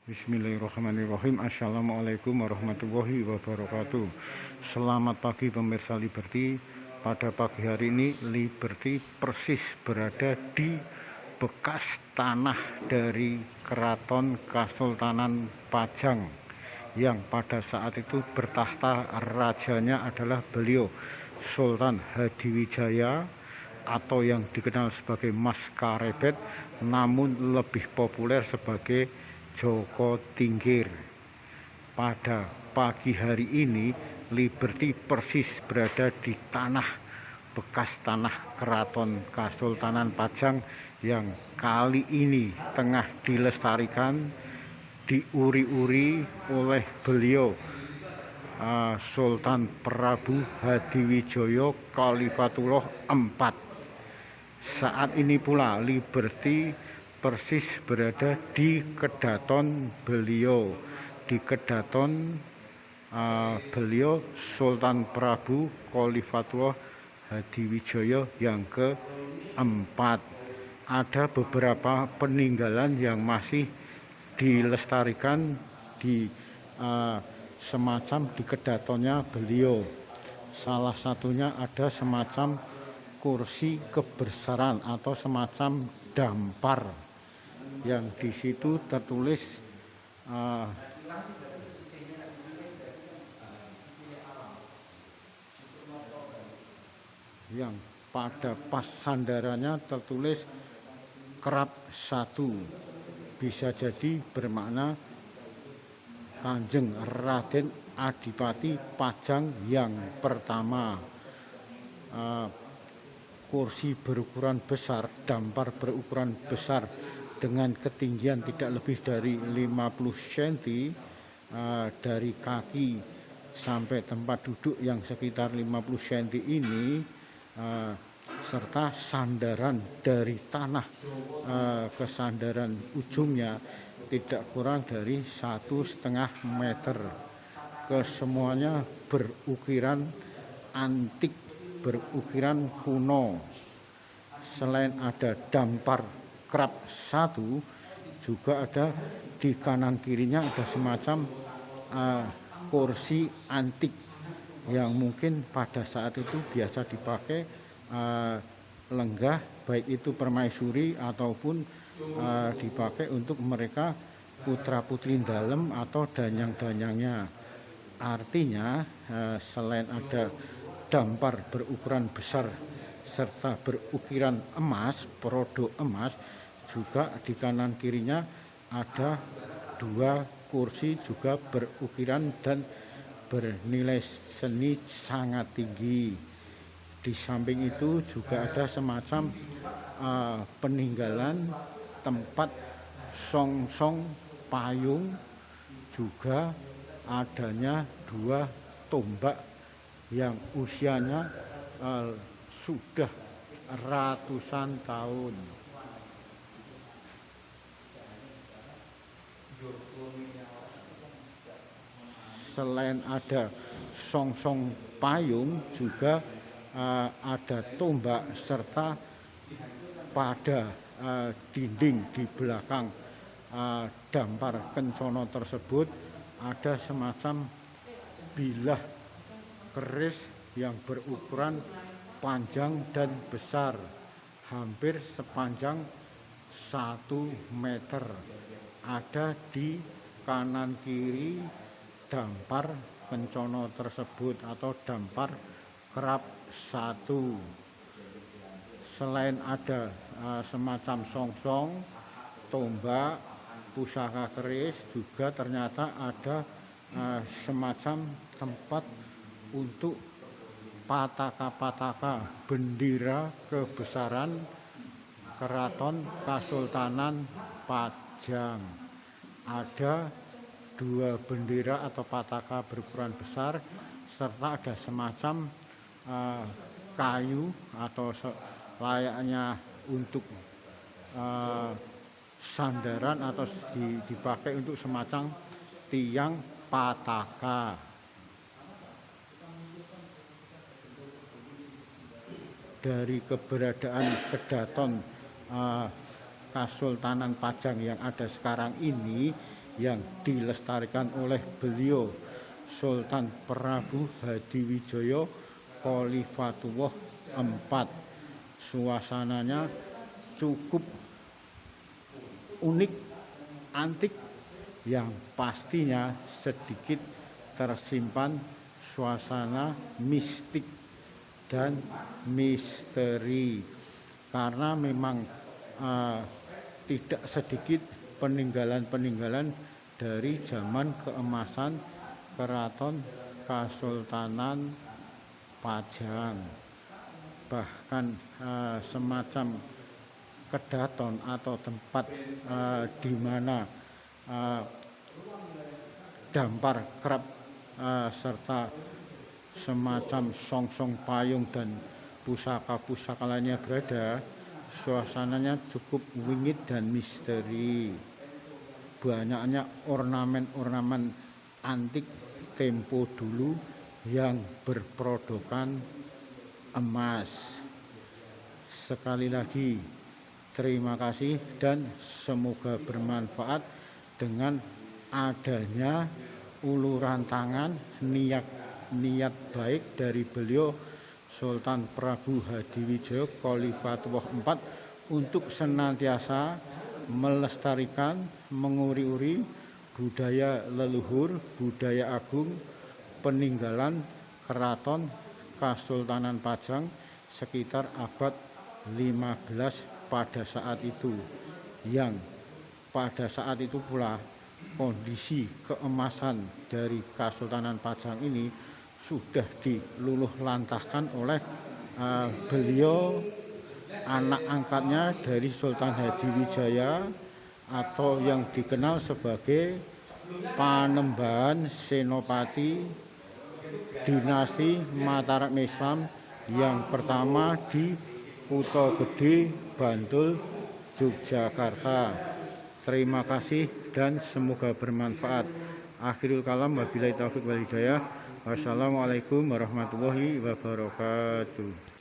Bismillahirrahmanirrahim. Assalamualaikum warahmatullahi wabarakatuh. Selamat pagi pemirsa Liberty. Pada pagi hari ini Liberty persis berada di bekas tanah dari Keraton Kasultanan Pajang, yang pada saat itu bertahta rajanya adalah beliau Sultan Hadiwijaya, atau yang dikenal sebagai Mas Karebet, namun lebih populer sebagai Joko Tingkir. Pada pagi hari ini Liberty persis berada di bekas tanah Keraton Kasultanan Pajang yang kali ini tengah dilestarikan, diuri-uri oleh beliau Sultan Prabu Hadiwijaya Khalifatullah IV. Saat ini pula Liberty persis berada di kedaton beliau, beliau Sultan Prabu Khalifatullah Hadiwijaya yang keempat. Ada beberapa peninggalan yang masih dilestarikan di semacam di kedatonnya beliau. Salah satunya ada semacam kursi kebesaran atau semacam dampar, yang di situ tertulis yang pada pas sandarannya tertulis kerap satu, bisa jadi bermakna Kanjeng Raden Adipati Pajang yang pertama. Kursi berukuran besar, dampar berukuran besar dengan ketinggian tidak lebih dari 50 cm dari kaki sampai tempat duduk yang sekitar 50 cm ini, serta sandaran dari tanah ke sandaran ujungnya tidak kurang dari 1,5 meter. Kesemuanya berukiran antik, berukiran kuno. Selain ada dampar kerap satu, juga ada di kanan kirinya ada semacam kursi antik yang mungkin pada saat itu biasa dipakai lenggah, baik itu permaisuri ataupun dipakai untuk mereka putra putri dalem atau danyang-danyangnya. Artinya selain ada dampar berukuran besar serta berukiran emas, produk emas, juga di kanan kirinya ada dua kursi juga berukiran dan bernilai seni sangat tinggi. Di samping itu juga ada semacam peninggalan tempat songsong payung, juga adanya dua tombak yang usianya sudah ratusan tahun. Selain ada songsong payung, juga ada tombak, serta pada dinding di belakang dampar kencono tersebut ada semacam bilah keris yang berukuran panjang dan besar, hampir sepanjang 1 meter. Ada di kanan kiri dampar kencono tersebut atau dampar kerap satu. Selain ada semacam songsong, tombak, pusaka keris, juga ternyata ada semacam tempat untuk pataka-pataka bendera kebesaran Keraton Kasultanan Pajang. Ada dua bendera atau pataka berukuran besar, serta ada semacam kayu atau layaknya untuk sandaran atau dipakai untuk semacam tiang pataka. Dari keberadaan kedaton Kasultanan Pajang yang ada sekarang ini, yang dilestarikan oleh beliau Sultan Prabu Hadiwijaya Khalifatullah IV. Suasananya cukup unik, antik, yang pastinya sedikit tersimpan suasana mistik dan misteri, karena memang tidak sedikit peninggalan-peninggalan dari zaman keemasan Keraton Kasultanan Pajang. Bahkan semacam kedaton atau tempat di mana dampar kerap serta semacam song-song payung dan pusaka-pusaka lainnya berada, suasananya cukup wingit dan misteri. Banyaknya ornamen-ornamen antik tempo dulu yang berprodokan emas. Sekali lagi terima kasih dan semoga bermanfaat dengan adanya uluran tangan niat baik dari beliau Sultan Prabu Hadiwijaya Khalifatullah IV untuk senantiasa melestarikan, menguri-uri budaya leluhur, budaya agung peninggalan Keraton Kasultanan Pajang sekitar abad 15 pada saat itu, yang pada saat itu pula kondisi keemasan dari Kasultanan Pajang ini sudah diluluh lantahkan oleh beliau anak angkatnya dari Sultan Hadiwijaya atau yang dikenal sebagai Panembahan Senopati dinasti Mataram Islam yang pertama di Kutha Gedhe, Bantul, Yogyakarta. Terima kasih dan semoga bermanfaat. Akhirul kalam, wabillahi taufiq wal hidayah. Wassalamualaikum warahmatullahi wabarakatuh.